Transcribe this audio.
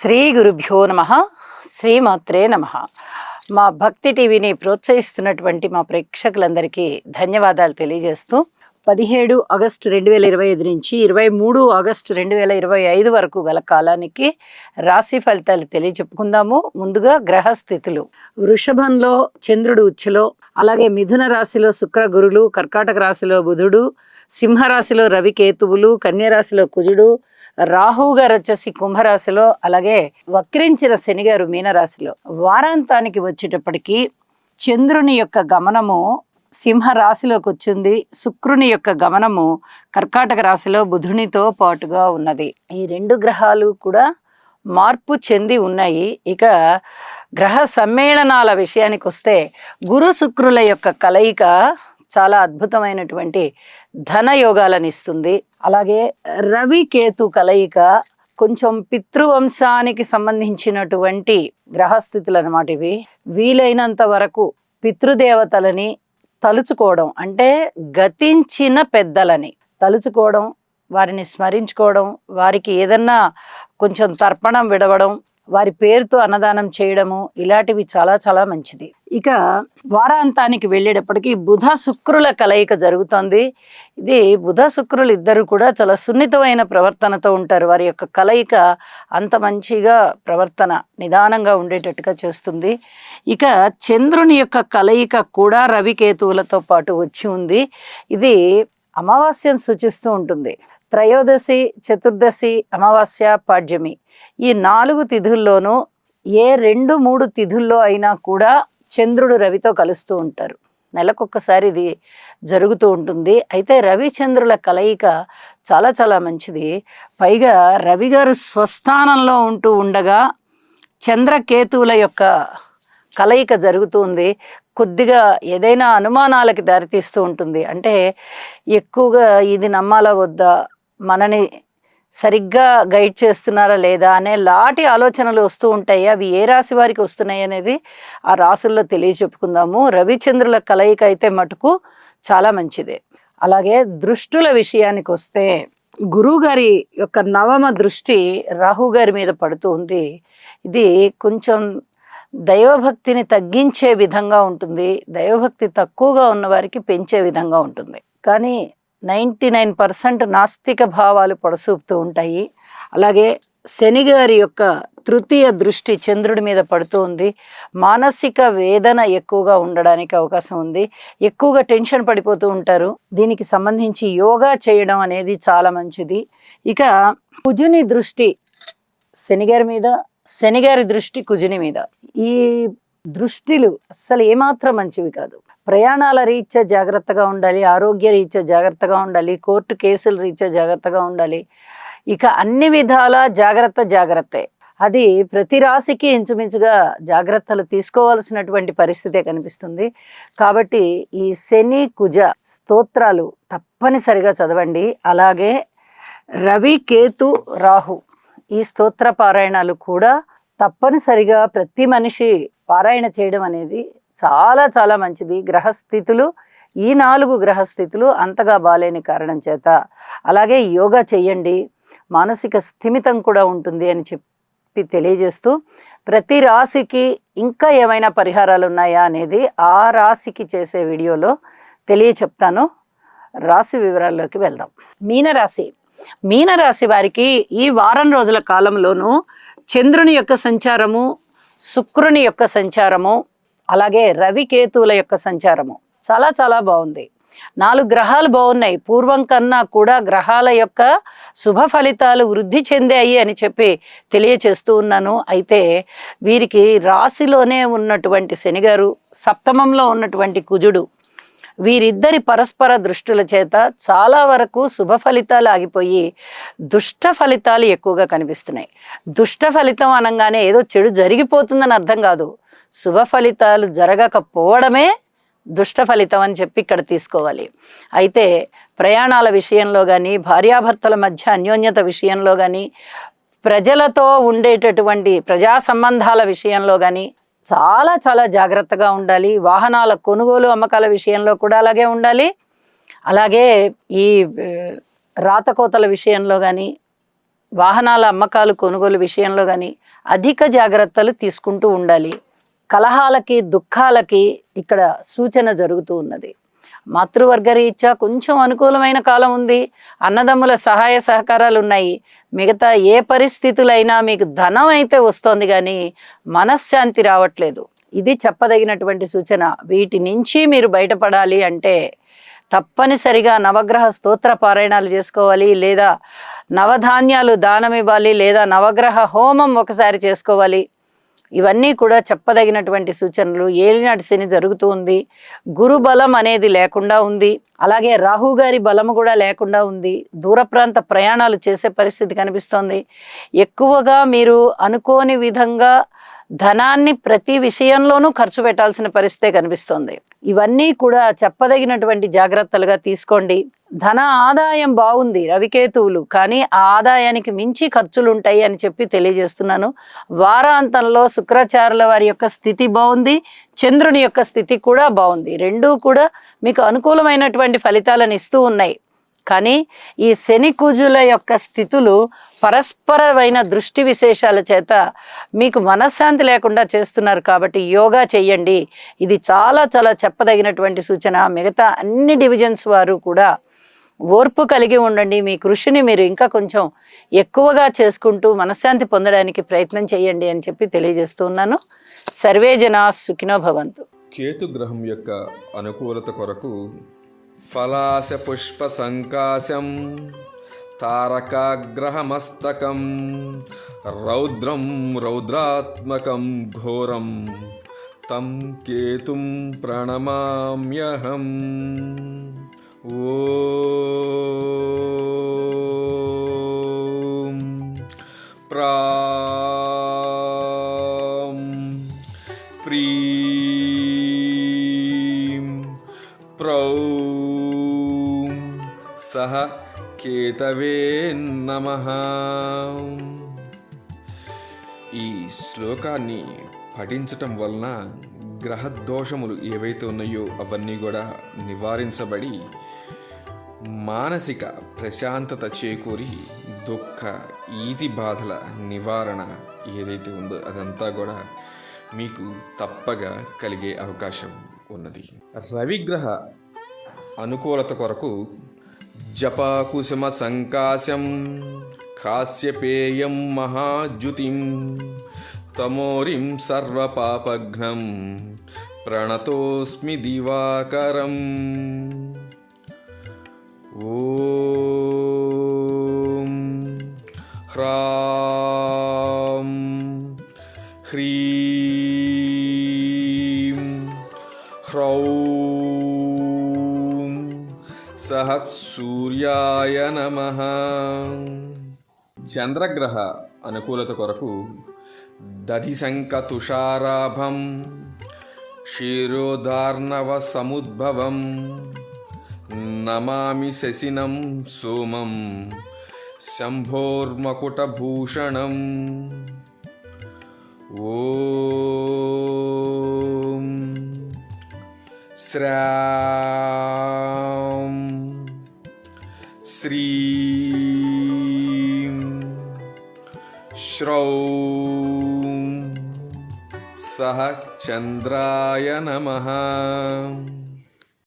శ్రీ గురుభ్యో నమ. శ్రీమాత్రే నమ. మా భక్తి టీవీని ప్రోత్సహిస్తున్నటువంటి మా ప్రేక్షకులందరికీ ధన్యవాదాలు తెలియజేస్తూ 17 ఆగస్టు 2025 నుంచి 23 ఆగస్టు 2025 వరకు గల కాలానికి రాశి ఫలితాలు తెలియచెప్పుకుందాము. ముందుగా గ్రహస్థితులు. వృషభంలో చంద్రుడు ఉచ్చులో, అలాగే మిథున రాశిలో శుక్ర గురులు, కర్కాటక రాశిలో బుధుడు, సింహరాశిలో రవి కేతువులు, కన్యరాశిలో కుజుడు, రాహువు గారు వచ్చేసి కుంభరాశిలో, అలాగే వక్రించిన శని గారు మీనరాశిలో. వారాంతానికి వచ్చేటప్పటికి చంద్రుని యొక్క గమనము సింహరాశిలోకి వచ్చింది. శుక్రుని యొక్క గమనము కర్కాటక రాశిలో బుధునితో పాటుగా ఉన్నది. ఈ రెండు గ్రహాలు కూడా మార్పు చెంది ఉన్నాయి. ఇక గ్రహ సమ్మేళనాల విషయానికి వస్తే గురు శుక్రుల యొక్క కలయిక చాలా అద్భుతమైనటువంటి ధన యోగాలను ఇస్తుంది. అలాగే రవి కేతు కలయిక కొంచెం పితృవంశానికి సంబంధించినటువంటి గ్రహస్థితులు అన్నమాట ఇవి. వీలైనంత వరకు పితృదేవతలని తలుచుకోవడం, అంటే గతించిన పెద్దలని తలుచుకోవడం, వారిని స్మరించుకోవడం, వారికి ఏదన్నా కొంచెం తర్పణం విడవడం, వారి పేరుతో అన్నదానం చేయడము, ఇలాంటివి చాలా చాలా మంచిది. ఇక వారాంతానికి వెళ్ళేటప్పటికి బుధ శుక్రుల కలయిక జరుగుతుంది. ఇది బుధ శుక్రులు ఇద్దరు కూడా చాలా సున్నితమైన ప్రవర్తనతో ఉంటారు. వారి యొక్క కలయిక అంత మంచిగా ప్రవర్తన నిదానంగా ఉండేటట్టుగా చేస్తుంది. ఇక చంద్రుని యొక్క కలయిక కూడా రవికేతువులతో పాటు వచ్చి ఉంది. ఇది అమావాస్యను సూచిస్తూ ఉంటుంది. త్రయోదశి, చతుర్దశి, అమావాస్య, పాడ్యమి ఈ 4 తిథుల్లోనూ ఏ 2-3 తిథుల్లో అయినా కూడా చంద్రుడు రవితో కలుస్తూ ఉంటారు. నెలకొక్కసారి ఇది జరుగుతూ ఉంటుంది. అయితే రవిచంద్రుల కలయిక చాలా చాలా మంచిది. పైగా రవి గారు స్వస్థానంలో ఉంటూ ఉండగా చంద్రకేతువుల యొక్క కలయిక జరుగుతుంది. కొద్దిగా ఏదైనా అనుమానాలకి దారితీస్తూ ఉంటుంది. అంటే ఎక్కువగా ఇది నమ్మాలా వద్దా, మనని సరిగ్గా గైడ్ చేస్తున్నారా లేదా అనే లాంటి ఆలోచనలు వస్తూ ఉంటాయి. అవి ఏ రాశి వారికి వస్తున్నాయి అనేది ఆ రాశుల్లో తెలియచెప్పుకుందాము. రవిచంద్రుల కలయిక అయితే మటుకు చాలా మంచిదే. అలాగే దృష్టుల విషయానికి వస్తే గురువు గారి యొక్క 9వ దృష్టి రాహు గారి మీద పడుతూ ఉంది. ఇది కొంచెం దైవభక్తిని తగ్గించే విధంగా ఉంటుంది. దైవభక్తి తక్కువగా ఉన్న వారికి పెంచే విధంగా ఉంటుంది. కానీ 99% నాస్తిక భావాలు పొడసూపుతూ ఉంటాయి. అలాగే శని గారి యొక్క 3వ దృష్టి చంద్రుడి మీద పడుతూ ఉంది. మానసిక వేదన ఎక్కువగా ఉండడానికి అవకాశం ఉంది. ఎక్కువగా టెన్షన్ పడిపోతూ ఉంటారు. దీనికి సంబంధించి యోగా చేయడం అనేది చాలా మంచిది. ఇక కుజుని దృష్టి శని గారి మీద, శని గారి దృష్టి కుజుని మీద. ఈ దృష్టిలు అస్సలు ఏమాత్రం మంచివి కాదు. ప్రయాణాల రీత్యా జాగ్రత్తగా ఉండాలి, ఆరోగ్య రీత్యా జాగ్రత్తగా ఉండాలి, కోర్టు కేసుల రీత్యా జాగ్రత్తగా ఉండాలి. ఇక అన్ని విధాల జాగ్రత్తే. అది ప్రతి రాశికి ఇంచుమించుగా జాగ్రత్తలు తీసుకోవాల్సినటువంటి పరిస్థితే కనిపిస్తుంది. కాబట్టి ఈ శని కుజ స్తోత్రాలు తప్పనిసరిగా చదవండి. అలాగే రవి కేతు రాహు ఈ స్తోత్ర పారాయణాలు కూడా తప్పనిసరిగా ప్రతి మనిషి పారాయణ చేయడం అనేది చాలా చాలా మంచిది. గ్రహస్థితులు ఈ 4 గ్రహస్థితులు అంతగా బాలేని కారణం చేత. అలాగే యోగా చెయ్యండి, మానసిక స్థిమితం కూడా ఉంటుంది అని చెప్పి తెలియజేస్తూ, ప్రతి రాశికి ఇంకా ఏమైనా పరిహారాలు ఉన్నాయా అనేది ఆ రాశికి చేసే వీడియోలో తెలియచెప్తాను. రాశి వివరాల్లోకి వెళ్దాం. మీనరాశి వారికి ఈ వారం రోజుల కాలంలోనూ చంద్రుని యొక్క సంచారము, శుక్రుని యొక్క సంచారము, అలాగే రవికేతువుల యొక్క సంచారము చాలా చాలా బాగుంది. 4 గ్రహాలు బాగున్నాయి. పూర్వం కన్నా కూడా గ్రహాల యొక్క శుభ ఫలితాలు వృద్ధి చెందాయి అని చెప్పి తెలియచేస్తూ ఉన్నాను. అయితే వీరికి రాశిలోనే ఉన్నటువంటి శనిగారు, సప్తమంలో ఉన్నటువంటి కుజుడు, వీరిద్దరి పరస్పర దృష్టుల చేత చాలా వరకు శుభ ఫలితాలు ఆగిపోయి దుష్ట ఫలితాలు ఎక్కువగా కనిపిస్తున్నాయి. దుష్ట ఫలితం అనగానే ఏదో చెడు జరిగిపోతుందని అర్థం కాదు. శుభ ఫలితాలు జరగకపోవడమే దుష్ట ఫలితం అని చెప్పి ఇక్కడ తీసుకోవాలి. అయితే ప్రయాణాల విషయంలో కానీ, భార్యాభర్తల మధ్య అన్యోన్యత విషయంలో కానీ, ప్రజలతో ఉండేటటువంటి ప్రజా సంబంధాల విషయంలో కానీ చాలా చాలా జాగ్రత్తగా ఉండాలి. వాహనాల కొనుగోలు అమ్మకాల విషయంలో కూడా అలాగే ఉండాలి. అలాగే ఈ రాతకోతల విషయంలో కానీ వాహనాల అమ్మకాలు కొనుగోలు విషయంలో కానీ అధిక జాగ్రత్తలు తీసుకుంటూ ఉండాలి. కలహాలకి దుఃఖాలకి ఇక్కడ సూచన జరుగుతూ ఉన్నది. మాతృవర్గ రీత్యా కొంచెం అనుకూలమైన కాలం ఉంది. అన్నదమ్ముల సహాయ సహకారాలు ఉన్నాయి. మిగతా ఏ పరిస్థితులైనా మీకు ధనం అయితే వస్తోంది కానీ మనశ్శాంతి రావట్లేదు. ఇది చెప్పదగినటువంటి సూచన. వీటి నుంచి మీరు బయటపడాలి అంటే తప్పనిసరిగా నవగ్రహ స్తోత్ర పారాయణాలు చేసుకోవాలి, లేదా నవధాన్యాలు దానం ఇవ్వాలి, లేదా నవగ్రహ హోమం ఒకసారి చేసుకోవాలి. ఇవన్నీ కూడా చెప్పదగినటువంటి సూచనలు. ఏలినాటి శని జరుగుతూ ఉంది. గురు బలం అనేది లేకుండా ఉంది. అలాగే రాహు గారి బలము కూడా లేకుండా ఉంది. దూర ప్రాంత ప్రయాణాలు చేసే పరిస్థితి కనిపిస్తోంది. ఎక్కువగా మీరు అనుకోని విధంగా ధనాన్ని ప్రతి విషయంలోనూ ఖర్చు పెట్టాల్సిన పరిస్థితే కనిపిస్తోంది. ఇవన్నీ కూడా చెప్పదగినటువంటి జాగ్రత్తలుగా తీసుకోండి. ధన ఆదాయం బాగుంది రవికేతువులు, కానీ ఆ ఆదాయానికి మించి ఖర్చులు ఉంటాయి అని చెప్పి తెలియజేస్తున్నాను. వారాంతంలో శుక్రాచార్యుల వారి యొక్క స్థితి బాగుంది, చంద్రుని యొక్క స్థితి కూడా బాగుంది. రెండూ కూడా మీకు అనుకూలమైనటువంటి ఫలితాలను ఇస్తూ ఉన్నాయి. కానీ ఈ శని కుజుల యొక్క స్థితులు పరస్పరమైన దృష్టి విశేషాల చేత మీకు మనశ్శాంతి లేకుండా చేస్తున్నారు. కాబట్టి యోగా చెయ్యండి. ఇది చాలా చాలా చెప్పదగినటువంటి సూచన. మిగతా అన్ని డివిజన్స్ వారు కూడా ఓర్పు కలిగి ఉండండి. మీ కృషిని మీరు ఇంకా కొంచెం ఎక్కువగా చేసుకుంటూ మనశ్శాంతి పొందడానికి ప్రయత్నం చేయండి అని చెప్పి తెలియజేస్తూ ఉన్నాను. సర్వే జనా సుఖినో భవంతు. కేతు గ్రహం యొక్క అనుకూలత కొరకు ఫలాశ పుష్ప సంకాశం తారకాగ్రహమస్తకం రౌద్రం రౌద్రాత్మకం ఘోరం తం కేతుం ప్రణమామ్యహం. ఓం ప్రాం ప్రీం ప్రౌం సహ కేతవే నమః. ఈ శ్లోకాన్ని పఠించటం వలన గ్రహదోషములు ఏవైతే ఉన్నాయో అవన్నీ కూడా నివారించబడి మానసిక ప్రశాంతత చేకూరి దుఃఖ ఈతి బాధల నివారణ ఏదైతే ఉందో అదంతా కూడా మీకు తప్పగా కలిగే అవకాశం ఉన్నది. రవిగ్రహ అనుకూలత కొరకు జపాకుసుమ సంకాశం కాశ్యపేయం మహాద్యుతిం తమోరిం సర్వపాపఘ్నం ప్రణతోస్మి దివాకరం. ఓం హ్రాం హ్రీం హ్రౌం సహ సూర్యాయ నమః. చంద్రగ్రహ అనుకూలత కొరకు దధిశంక తుషారాభం క్షీరోదార్ణవ సముద్భవం నమామి శశినం సోమం శంభోర్మకుటభూషణం. ఓం శ్రాం శ్రీం శ్రౌం సహ చంద్రాయ నమః.